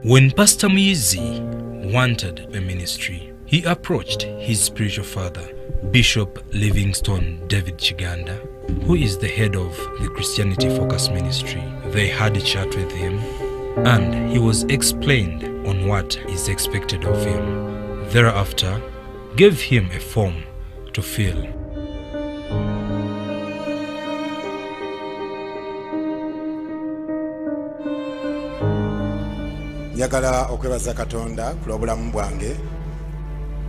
When Pastor Muizi wanted a ministry, he approached his spiritual father, Bishop Livingstone David Chiganda, who is the head of the Christianity Focus Ministry. They had a chat with him, and he was explained on what is expected of him. Thereafter, gave him a form to fill. Njagala okwebaza Katonda kulobulamu bwange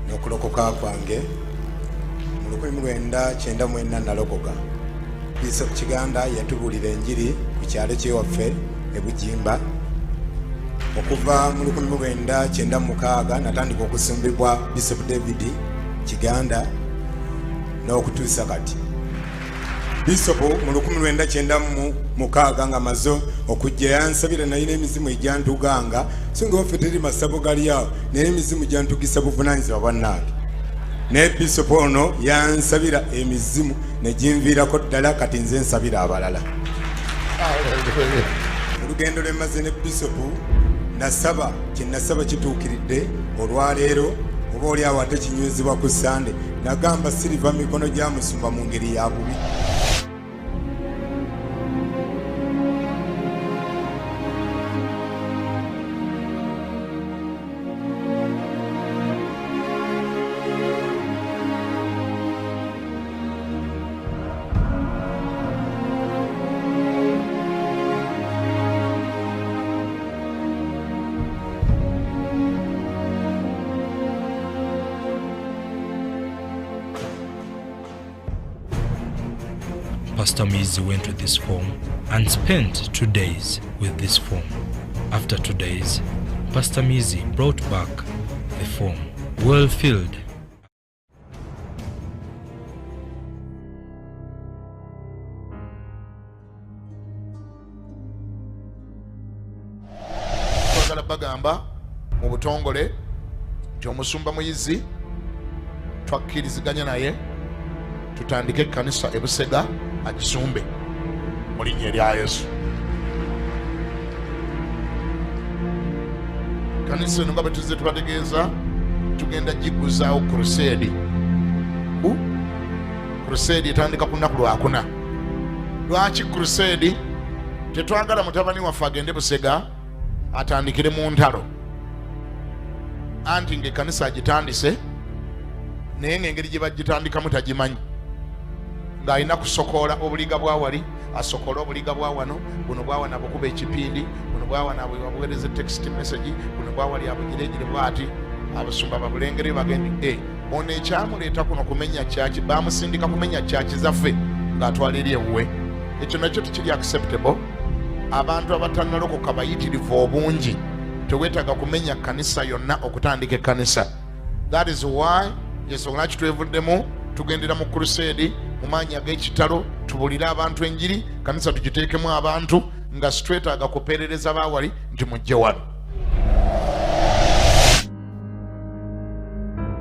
n'okulokoka kwange. Mu 1994 nalokoka. Bishop Chiganda yatubulira enjiri ku kyalo kyewaffe e Bujimba. Okuva mu 1996 natandika okusimbibwa Bishop David Chiganda n'okutuusa kati. Bishop mu 1996 nga mazo okujja yansabira naye n'emizimu ejyantuganga so nga waffe teri masabo gali awo naye emizimu gyantugisa buvunaanyizibwa bwannange. Ne Bishop ono yansabira emizimu ne ginviirako ddala kati nze nsabira abalala. Olugendo lwe mmaze ne Bishop nasaba kye nasaba kituukiridde olwaleero oba oli awo ate kinywezebwa ku Sande nagamba siriva mikono gya musumba mu ngeri ya bubi. Pastor Muizi went with this form and spent 2 days with this form. After 2 days, Pastor Muizi brought back the form, well filled. Twagala bagamba mu butongole gy'omusumba Muizi twakkiriziganya naye tutandike ekkanisa e Busega agisumbe mu linnya erya Yesu. Kanisa eno nga bwe tuzze tubategeeza tugenda giguzaawo crusade. Crusade etandika ku nnaku lwakuna. Lwaki crusade? Tetwagala mutabani waffe agende Busega atandikire mu ntalo anti ng'ekkanisa agitandise naye ng'engeri gye bagitandikamu tagimanyi. Ng'alina kusokoola obuliga bwa wali asokoola obuliga bwa wano, buno bwa wano abukuba ekipindi, buno bwa wano abuweereza text message, buno bwa wali abugiregire bwati abasumba babulengere bagendi ono ekyamuleeta kuno kumenya kyaki bamusindika kumenya kyaki zaffe ng'atwala eri ewuwe. Ekyo nakyo tekiri acceptable. Abantu abatannalokoka bayitirivu obungi teweetaaga kumenya kanisa yonna okutandika ekkanisa. That is why ensonga lwaki twevuddemu tugendera mu crusade mu maanyi ag'ekitalo tubulire abantu enjiri kanisa tugiteekemu abantu nga sitwetaaga kupeerereza baawali nti mujje wano.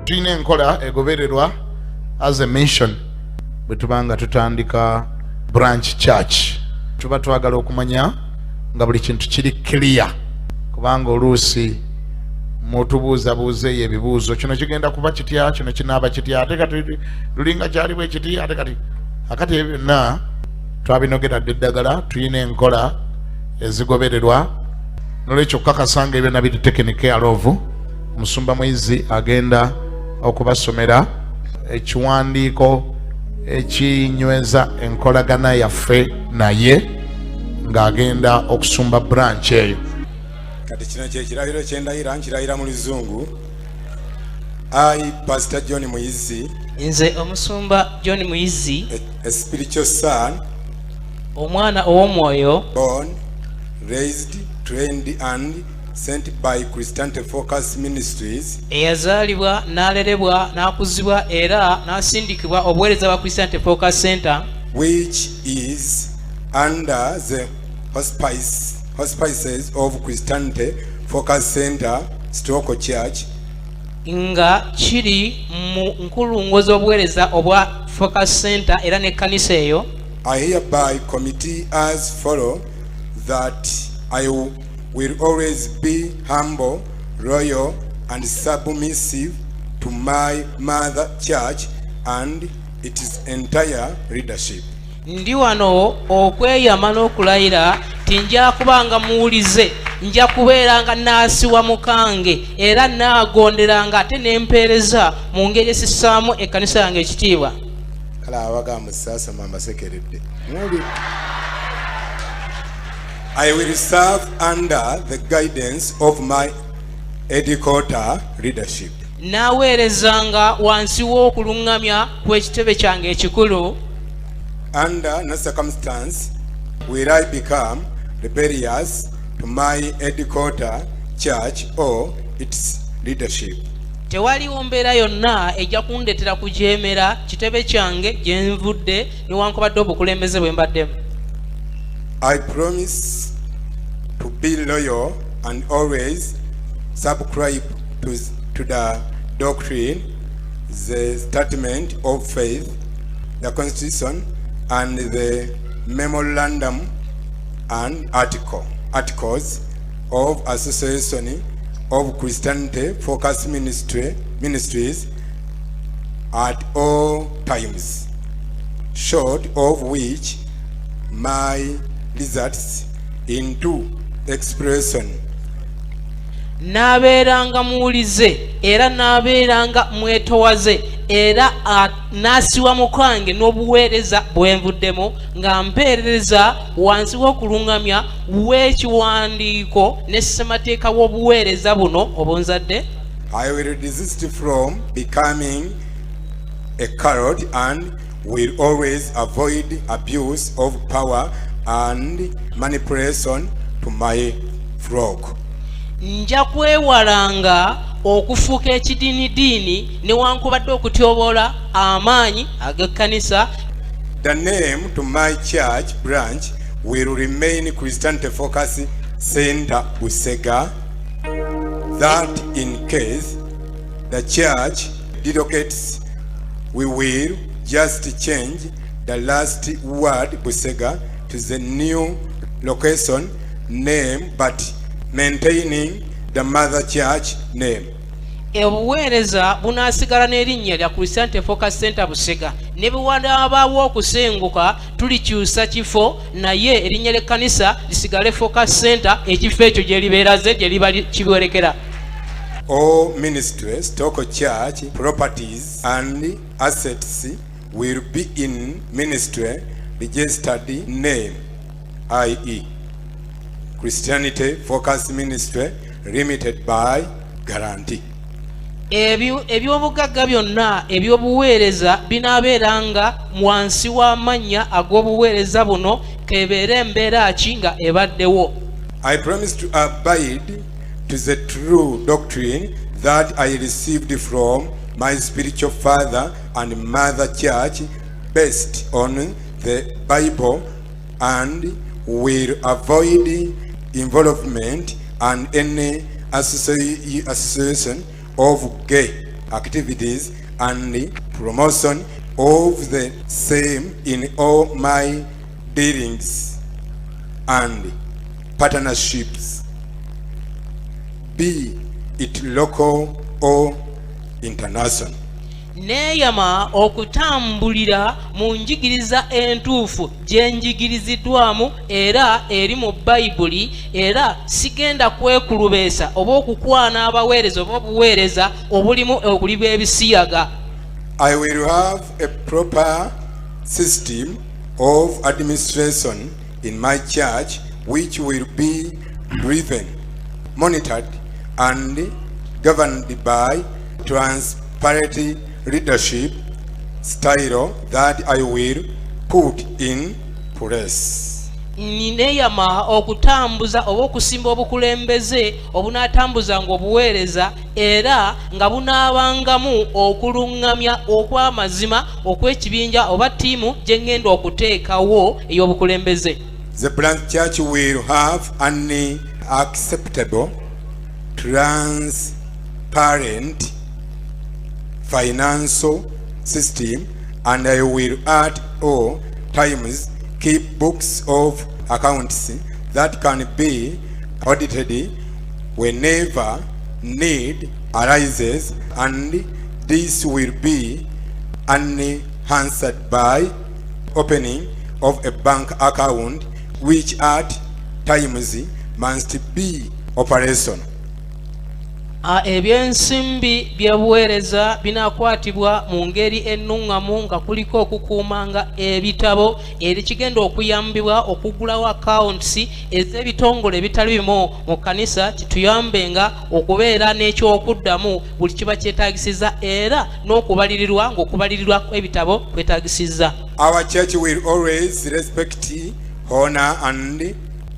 Tulina enkola egobererwa as a mission bwe tuba nga tutandika branch church. Tuba twagala okumanya nga buli kintu kiri clear kubanga oluusi mutubuuzabuuzeeyo ebibuuzo kino kigenda kuba kitya kino kinaaba kitya ate kati lulinga kyali bwe kiti ate kati akati ebyo byonna twabinogeradde eddagala. Tulina enkola ezigobererwa nolwekyo okukakasanga ebyo nabiri taken care of. Omusumba Muizi agenda okubasomera ekiwandiiko ekinyweza enkolagana yaffe naye ng'agenda okusumba branch eyo. Kati kino kyekirayiro kyendayira nkirayira mu Luzungu. I, Pastor John Muizi, nze omusumba John Muizi, a spiritual son, omwana ow'omwoyo, born, raised, trained and sent by Christianity Focus Ministries, eyazaalibwa n'alerebwa n'akuzibwa era n'asindikibwa obuweereza bwa Christianity Focus Center, which is under the auspices of Christianity Focus Center Stroke Church, nga kiri mu nkulungo z'obuweereza obwa Focus Center era n'ekkanisa eyo. I hereby commit as follow that I will always be humble, loyal, and submissive to my mother church and its entire leadership. Ndi wano okweyama n'okulayira ti nja kubanga muwulize, nja kubeeranga naasiwa mukange era naagonderanga ate n'empeereza mu ngeri esissaamu ekkanisa yange ekitiibwa. Kale abagamba ssaasama ambasekeredde. I will serve under the guidance of my headquarter leadership. Naaweerezanga wansi w'okuluŋŋamya kw'ekitebe kyange ekikulu. Under no circumstance will I become rebellious to my headquarter church or its leadership. Tewaliwo mbeera yonna ejja kundeetera kujeemera kitebe kyange gye nvudde newankubadde obukulembeze bwe mbaddemu. I promise to be loyal and always subscribe to the doctrine, the statement of faith, the constitution, and the memorandum and articles of Association of Christianity Focus Ministries at all times, short of which my results into expression. Naabeeranga muwulize era naabeeranga mwetowaze era naasiwa mukange n'obuweereza bwe nvuddemu nga mpeerereza wansi w'okuluŋŋamya w'ekiwandiiko ne ssemateeka w'obuweereza buno obunzadde. I will desist from becoming a coward and will always avoid abuse of power and manipulation to my flock. Nja kwewalanga okufuuka ekidiinidiini newankubadde okutyoboola amaanyi ag'ekkanisa. The name to my church branch will remain Christianity Focus Center Busega, that in case the church relocates, we will just change the last word Busega to the new location name but maintaining the mother church name. Obuweereza bunaasigala n'erinnya lya Christianity Focus Center Busega ne bwe wanaabaawo okusenguka tulikyusa kifo naye erinnya ly'ekkanisa lisigale Focus Center, ekifo ekyo gye libeeraze gye liba kiboolekera. All ministries, stock church properties and assets will be in ministry registered name, i.e. Christianity Focus Ministry Limited by guarantee. Ebyobugagga byonna eby'obuweereza binaabeeranga wansi w'amannya ag'obuweereza buno kebeera embeera ki nga ebaddewo. I promise to abide to the true doctrine that I received from my spiritual father and mother church based on the Bible and will avoid involvement and any association of gay activities and promotion of the same in all my dealings and partnerships, be it local or international. Neeyama okutambulira mu njigiriza entuufu gye njigiriziddwamu era eri mu Bayibuli, era sigenda kwekulubeesa oba okukwana abaweereza oba obuweereza obulimu okuli b'ebisiyaga. I will have a proper system of administration in my church which will be driven, monitored and governed by transparent leadership style that I will put in place. Nineeyama okutambuza oba okusimba obukulembeze obunaatambuzanga obuweereza era nga bunaabangamu okuluŋŋamya okw'amazima okw'ekibinja oba ttiimu gye ŋŋenda okuteekawo ey'obukulembeze. The branch church will have an acceptable, transparent financial system, and I will at all times keep books of accounts that can be audited whenever need arises, and this will be enhanced by opening of a bank account which at times must be operational. Ebyensimbi byebuweereza binakwatibwa mu ngeri ennungamu nga kuliko okukuumanga ebitabo erikigenda okuyambibwa okugulawo accounts ez'ebitongole ebitali bimu mu kanisa kituyambenga okubeera n'ekyokuddamu buli kiba kyetaagisiza era n'okubalirirwa ng'okubalirirwa kw'ebitabo kwetaagisiza. Our church will always respect, honor and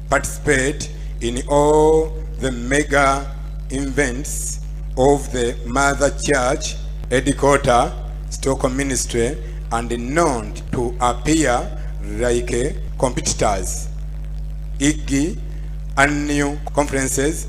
participate in all the mega events of the Mother Church, headquarter, Stockholm Ministry, and known to appear like competitors. IGI, annual conferences,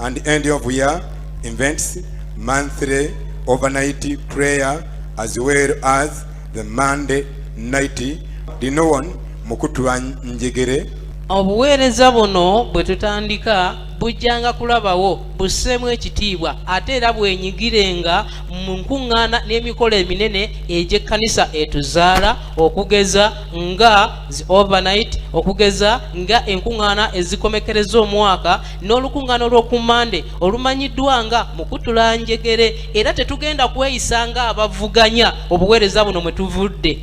and end of year events, monthly overnight prayer, as well as the Monday night dinowon mukutwa njegere. Obuweereza buno bwe tutandika bujjanga kulabawo busseemu ekitiibwa ate era bwenyigirenga mu nkuŋŋaana n'emikolo eminene egy'ekkanisa etuzaala, okugeza nga zi overnight, okugeza nga enkuŋŋaana ezikomekereza omwaka n'olukuŋŋaana olw'okumande olumanyiddwa nga mukutula njegere, era tetugenda kweyisa nga abavuganya obuweereza buno mwe tuvudde.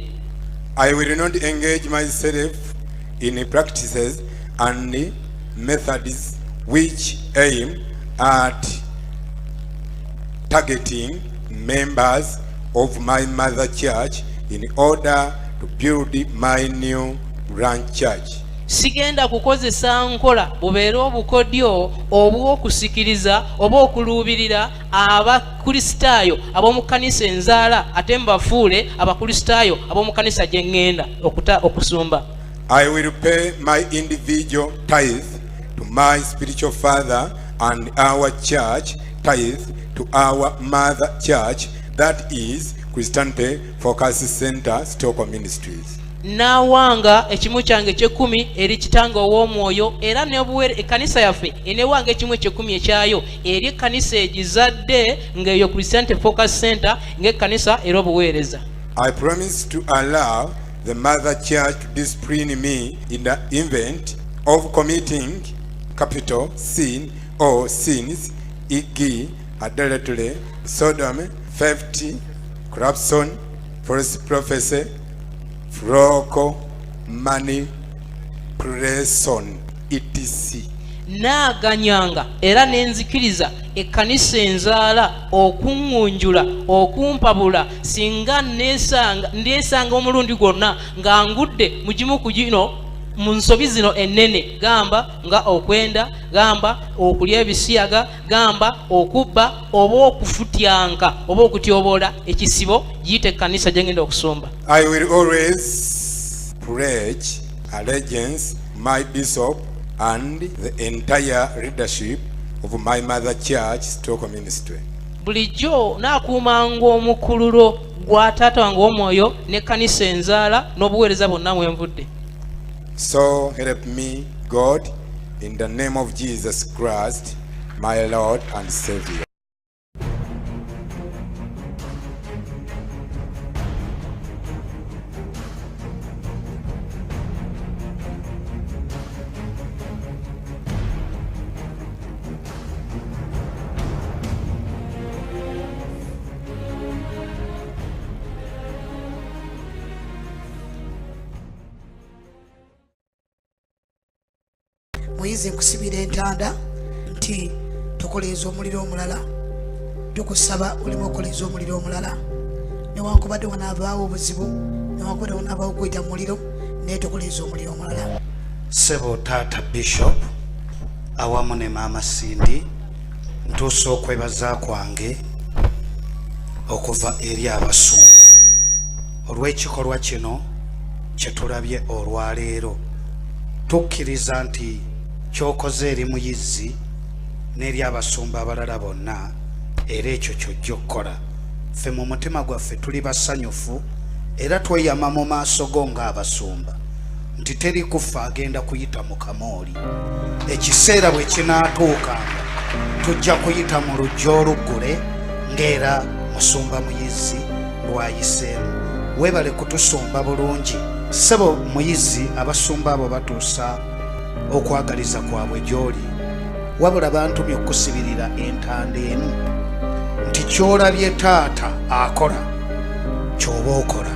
I will not engage myself in practices and methods which aim at targeting members of my mother church in order to build my new branch church. Sigenda kukozesa nkola bubeera obukodyo obw'okusikiriza oba okuluubirira abakristaayo ab'omu kkanisa enzaala ate mbafuule abakristaayo ab'omu kkanisa gye ŋŋenda okusumba. I will pay my individual tithe to my spiritual father and our church tithe to our mother church, that is Christianity Focus Center, Stockholm Ministries. Nawanga ekimu kyange ky'ekkumi eri kitange ow'omwoyo, era n'obuweere ekkanisa yaffe enewanga ekimu eky'ekkumi ekyayo eri ekkanisa egizadde ng'eyo Christianity Focus Center ng'ekkanisa era obuweereza. I promise to allow the mother church to discipline me in the event of committing capital sin or sins, e.g. adultery, sodomy, theft, corruption, false prophecy, fraud, manipulation, etc. Naaganyanga era nenzikiriza ekkanisa enzaala okuŋŋunjula okumpabula singa ndeesanga omulundi gwonna nga ngudde mu gimu ku gino mu nsobi zino ennene, gamba nga okwenda, gamba okulya ebisiyaga, gamba okubba oba okufutyanka oba okutyoboola ekisibo giyite ekkanisa gye ngenda okusumba. I will always pledge allegiance my bishop and the entire leadership of my mother church, Stockholm Ministry. Bulijjo naakuumanga omukululo gwa taata wange w'omwoyo n'ekkanisa enzaala n'obuweereza bwonna mwenvudde. So help me God, in the name of Jesus Christ, my Lord and Savior. Muyize nkusibira entanda nti tukoleeza omuliro omulala, tukusaba oleme okukoleeza omuliro omulala, newankubadde wanaabaawo obuzibu, newankubadde wanaabaawo okuyita mu muliro, naye tukoleeza omuliro omulala. Ssebo taata Bishop awamu ne maama Cindy, ntuusa okwebaza kwange okuva eri abasumba olw'ekikolwa kino kye tulabye olwaleero. Tukkiriza nti kyokoze eri muyizzi n'eri abasumba abalala bonna, era ekyo ky'ojja okukola. Ffe mu mutima gwaffe tuli basanyufu era tweyama mu maaso go ng'abasumba nti teri kufa agenda kuyita mu kamooli. Ekiseera bwe kinaatuukanga tujja kuyita mu lujja oluggule ng'era musumba muyizi lwayiseemu. Weebale kutusumba bulungi ssebo muyizi. Abasumba abo batuusa okwagaliza kwabwe gy'oli, wabula bantumye okusibirira entanda emu nti ky'olabye taata akola ky'oba okola.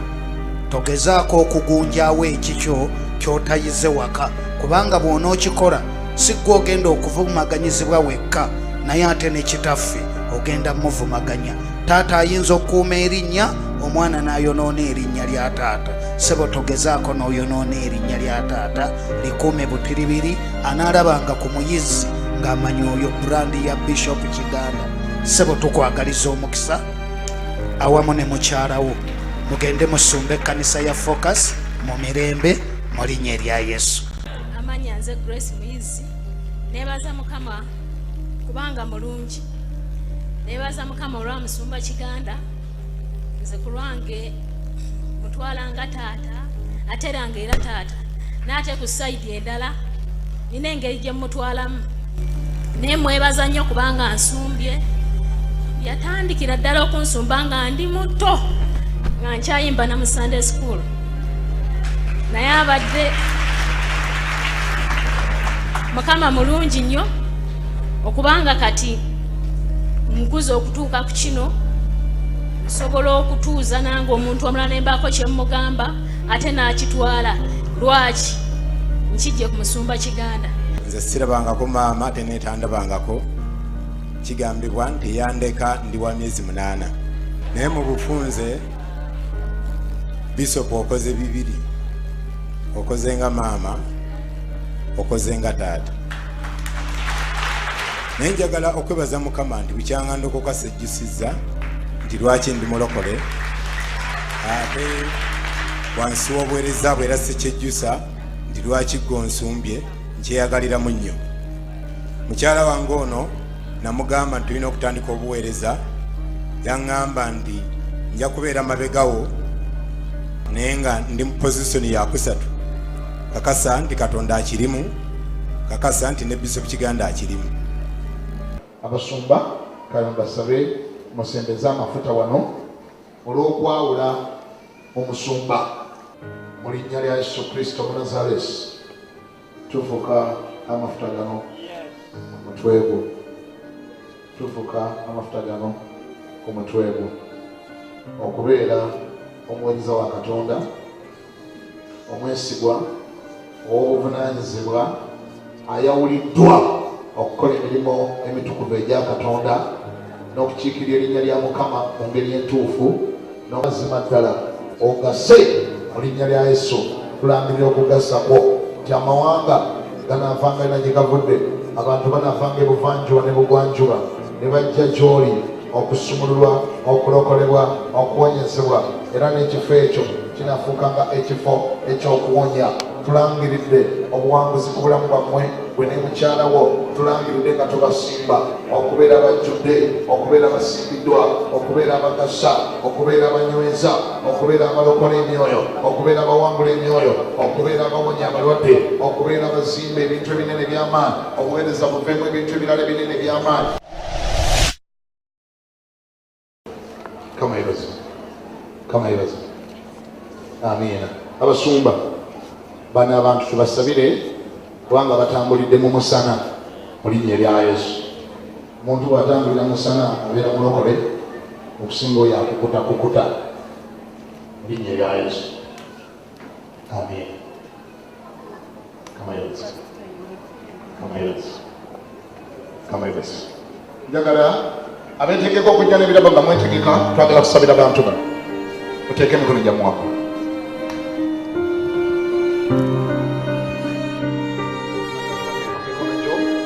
Togezaako okugunjaawo ekikyo ky'otayize waka, kubanga bw'onookikola si ggwe ogenda okuvumaganyizibwa wekka, naye ate ne kitaffe ogenda muvumaganya. Taata ayinza okukuuma erinnya, omwana n'ayonoona erinnya lya taata. Ssebo togezaako n'oyonoona erinnya lya taata, likuume butiribiri. Anaalabanga ku muyizi ng'amanyi oyo brandi ya Bishop Kiganda. Ssebo tukwagaliza omukisa awamu ne mukyalawo, mugende musumba ekkanisa ya Focus mu mirembe mu linnya erya Yesu. Amanya nze Grace Muyizi, neebaza Mukama kubanga mulungi, neebaza Mukama olwa musumba Kiganda. Nze ku lwange mutwalanga taata, ateranga era taata, n'ate ku sayidi endala nina engeri gye mutwalamu. Naye mwebaza nnyo kubanga nsumbye. Yatandikira ddala okunsumba nga ndi muto, nga nkyayimba na mu Sunday school, naye abadde Mukama mulungi nnyo okubanga kati nkuza okutuuka ku kino, nsobola okutuuza nange omuntu omulala ne mbaako kye mugamba ate n'akitwala. Lwaki? Nkijje ku musumba Kiganda. Nze sirabangako maama ate neetandabangako. Kigambibwa nti yandeka ndi wa myezi 8, naye mu bufunze Bishop okoze bibiri. Okoze nga maama, okoze nga taata. Naye njagala okwebaza Mukama nti bukyanga ndokoka sejjusiza nti lwaki ndi mulokole, ate wansi w'obuweereza bwe era sikyejjusa nti lwaki gonsumbye, nkyeyagaliramu nnyo. Mukyala wange ono namugamba nti tulina okutandika obuweereza, yaŋŋamba nti nja kubeera mabegawo naye nga ndi mu pozisoni ya kusatu. Kakasa nti Katonda akirimu, kakasa nti ne Bishop Kiganda akirimu. Abasumba kale mbasabe musembeze amafuta wano olw'okwawula omusumba mu linnya lya Yesu Kristo mu Nazareti. Tufuka amafuta gano ku mutwe gwo, tufuka amafuta gano ku mutwe gwo okubeera omuweereza wa Katonda, omwesigwa, ow'obuvunaanyizibwa, ayawuliddwa okukola emirimu emitukuvu egya Katonda n'okukiikirira erinnya lya Mukama mu ngeri entuufu n'amazima ddala. Ogase mu linnya lya Yesu. Tulangirira okugasa kwo nti amawanga ganaavanga era gye gavudde, abantu banaavanga ebuvanjuba ne bugwanjuba ne bajja gy'oli okusumululwa, okulokolebwa, okuwonyezebwa, era n'ekifo ekyo kinaafuukanga ekifo ekyokuwonya. Tulangiridde obuwanguzi ku bulamu bwammwe bwe ne mukyalawo. Tulangiridde nga tubasimba okubeera abajjudde, okubeera abasimbiddwa, okubeera abagasa, okubeera abanyweza, okubeera abalokola emyoyo, okubeera abawangula emyoyo, okubeera abawonya abalwadde, okubeera abazimba ebintu ebinene by'amaanyi, obuweereza buveemu ebintu ebirala ebinene by'amaanyi. Kama ibaza, kama ibaza. Amiina. Abasumba bano abantu tubasabire kubanga batambulidde mu musana mu linnya lya Yesu. Omuntu bw'atambulira musana abeera mulokole, okusinga oyo akukuta mu linnya lya Yesu. Amiina. Kama ibaza, kama ibaza, kama ibaza. Njagala abeetegeka okujja n'ebirabo nga mwetegeka, twagala kusabira abantu bano. Muteeke emikono gyammwe wako.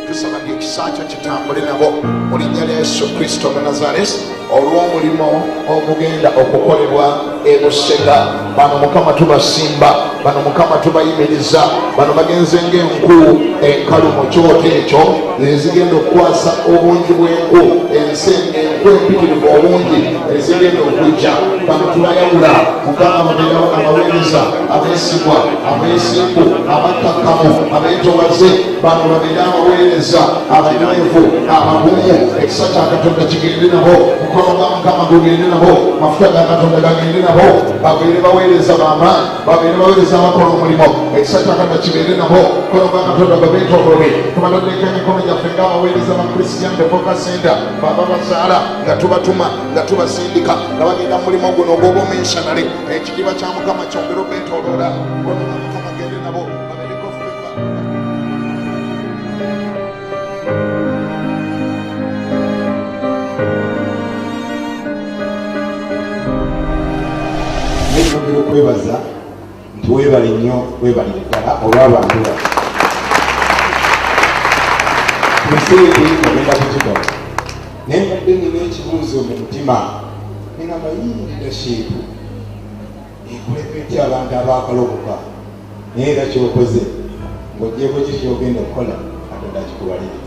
Tusaba ekisa kyo kitambule nabo mu linnya lya Yesu Kristo mu Nazareti olw'omulimu ogugenda okukolebwa e Busega. Bano Mukama tubasimba, bano Mukama tubayimiriza, bano bagenze ng'enku enkalu mu kyoto ekyo ezigenda okukwasa obungi bw'enku, ensenge enku gw'empitirivu obungi ezigenda okujja bano tubayawula mukama babeerawo abaweereza abeesigwa abeesimbu abakkakkamu abeetobaze bano babeere abaweereza abanywevu abagumu ekisa kya katonda kigende nabo mukono gwa mukama gugende nabo mafuta ga katonda gagende nabo babeere baweereza bamaanyi babeere baweereza abakola omulimu ekisa kya katonda kibeere nabo mukono gwa katonda babeetolole tubatondeka emikono gyaffe ng'abaweereza ba Christian Focus Center baba bazaala nga tubatuma nga tubasindika nga bagenda mu mulimu guno ogw'obumissionary ekitiibwa kya mukama kyongere obeetooloola mukono gwa mukama gende nabo babeereko feva. Nengera okwebaza nti weebale nnyo weebale ddala olw'abantu baffe museeri ogenda kukikola naye mbadde nina ekibuuzo mu mutima nengamba leadership ekuleka etya abantu abakaloboka naye era kyokoze ng'ogyeko ki kyogenda okukola katonda akikubalire.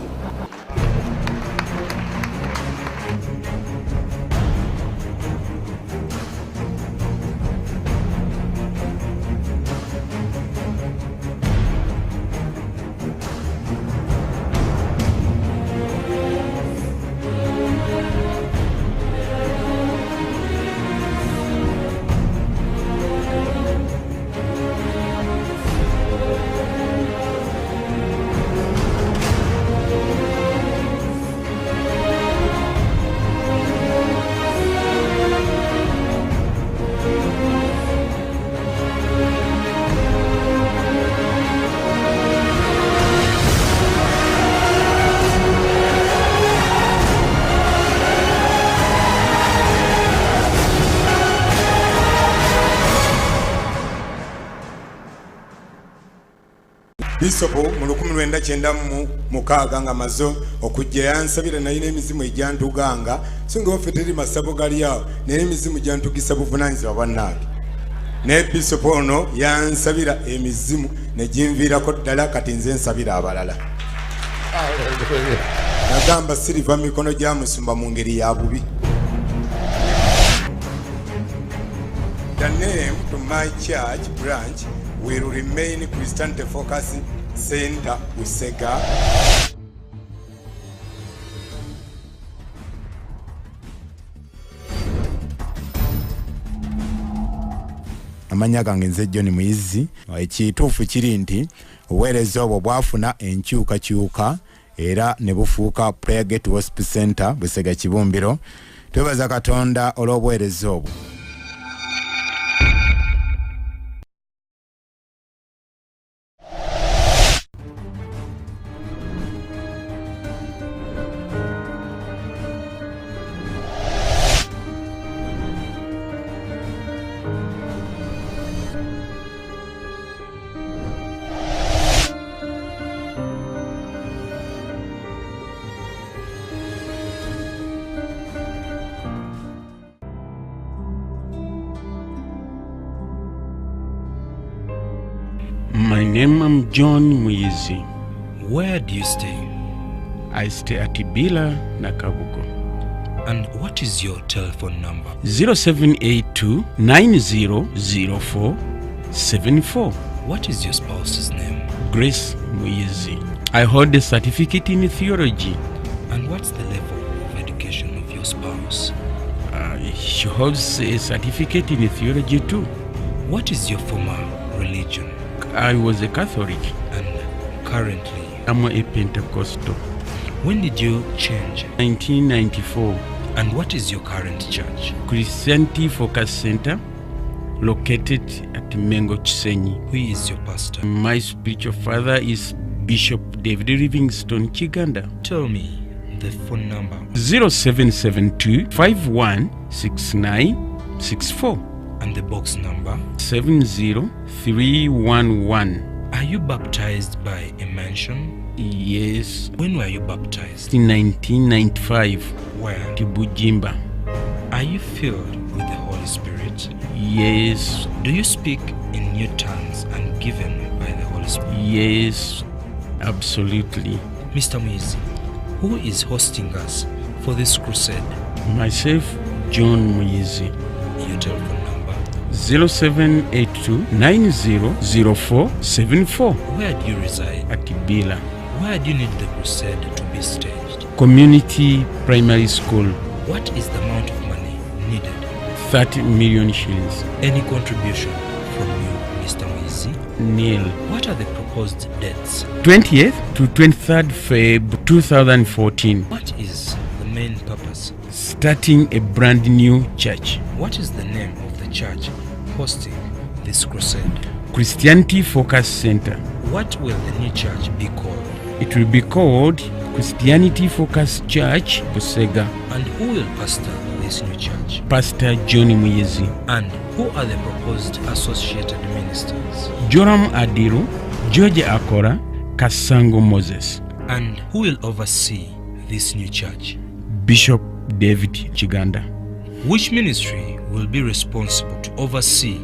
Bishop mu 1996 nga maze okujja yansabira naye n'emizimu egyantuganga so nga waffe teri masabo gali awo naye emizimu gyantugisa buvunaanyizibwa bwannange naye Bishop ono yansabira emizimu ne ginviirako ddala kati nze nsabira abalala. Nagamba siriva mikono gya musumba mu ngeri ya bubi. The name to my church branch will remain Christianity Focus Center Busega. Amanya gange nze John Muyizi. Ekituufu kiri nti obuweereza obwo bwafuna enkyukakyuka era ne bufuuka Prayer Gate Hospital Center Busega Kibumbiro. Twebaza Katonda olw'obuweereza obwo. My name is John Muyizi. Where do you stay? I stay at Ibila, Nakabuko. And what is your telephone number? 0782 900474. What is your spouse's name? Grace Muyizi. I hold a certificate in theology. And what's the level of education of your spouse? She holds a certificate in theology too. What is your former religion? I was a Catholic. And currently? I'm a Pentecostal. When did you change? 1994. And what is your current church? Christianity Focus Center, located at Mengo Chisenyi. Who is your pastor? My spiritual father is Bishop David Livingstone Chiganda. Tell me the phone number. 0772 516964. And the box number? 70311. Are you baptized by immersion? Yes. When were you baptized? In 1995. Where? Tibujimba. Are you filled with the Holy Spirit? Yes. Do you speak in new tongues and given by the Holy Spirit? Yes, absolutely. Mr. Muyizi, who is hosting us for this crusade? Myself, John Muyizi. Your telephone number. 0782-900474. Where do you reside? At Bila. Where do you need the crusade to be staged? Community Primary School. What is the amount of money needed? 30 million shillings. Any contribution from you, Mr. Muyizi? Nil. What are the proposed dates? 20th to 23rd Feb 2014. What is the main purpose? Starting a brand new church. What is the name of the church hosting this crusade? Christianity Focus Center. What will the new church be called? It will be called Christianity Focus Church, Busega. And who will pastor this new church? Pastor Johnny Muyizi. And who are the proposed associated ministers? Joram Adiru, George Akora, Kasango Moses. And who will oversee this new church? Bishop David Chiganda. Which ministry will be responsible to oversee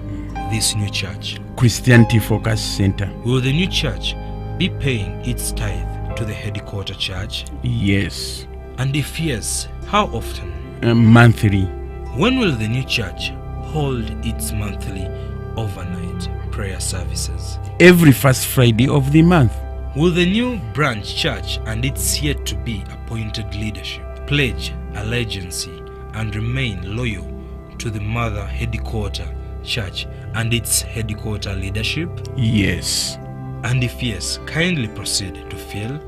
this new church? Christianity Focus Center. Will the new church be paying its tithe to the headquarter church? Yes. And if yes, how often? Monthly. When will the new church hold its monthly overnight prayer services? Every first Friday of the month. Will the new branch church and its yet to be appointed leadership pledge allegiance and remain loyal to the mother headquarter church and its headquarter leadership? Yes. And if yes, kindly proceed to fill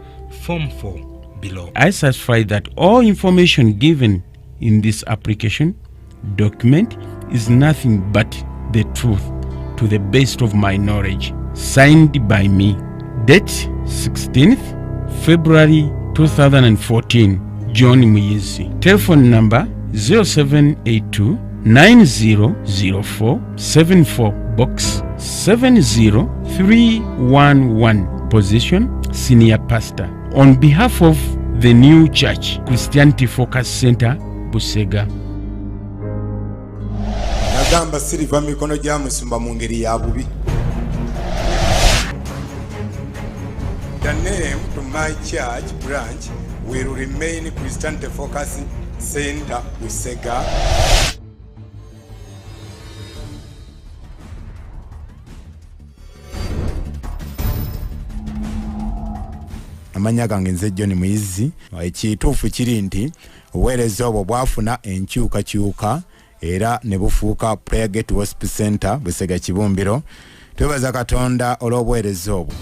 Form 4 below. I certify that all information given in this application document is nothing but the truth to the best of my knowledge. Signed by me. Date 16th February 2014. John Muyizi. Telephone number 0782 900474, box 70311, position senior pastor. On behalf of the new church, Christianity Focus Center, Busega. Nagamba siriva mikono gya musumba mu ngeri ya bubi. The name to my church branch will remain Christianity Focus Center, Busega. Amanya gange nze John Muyizi. Ekituufu kiri nti obuweereza obwo bwafuna enkyukakyuka era ne bufuuka Prayer Gate Hospital Center, Busega Kibumbiro. Twebaza Katonda olw'obuweereza obwo.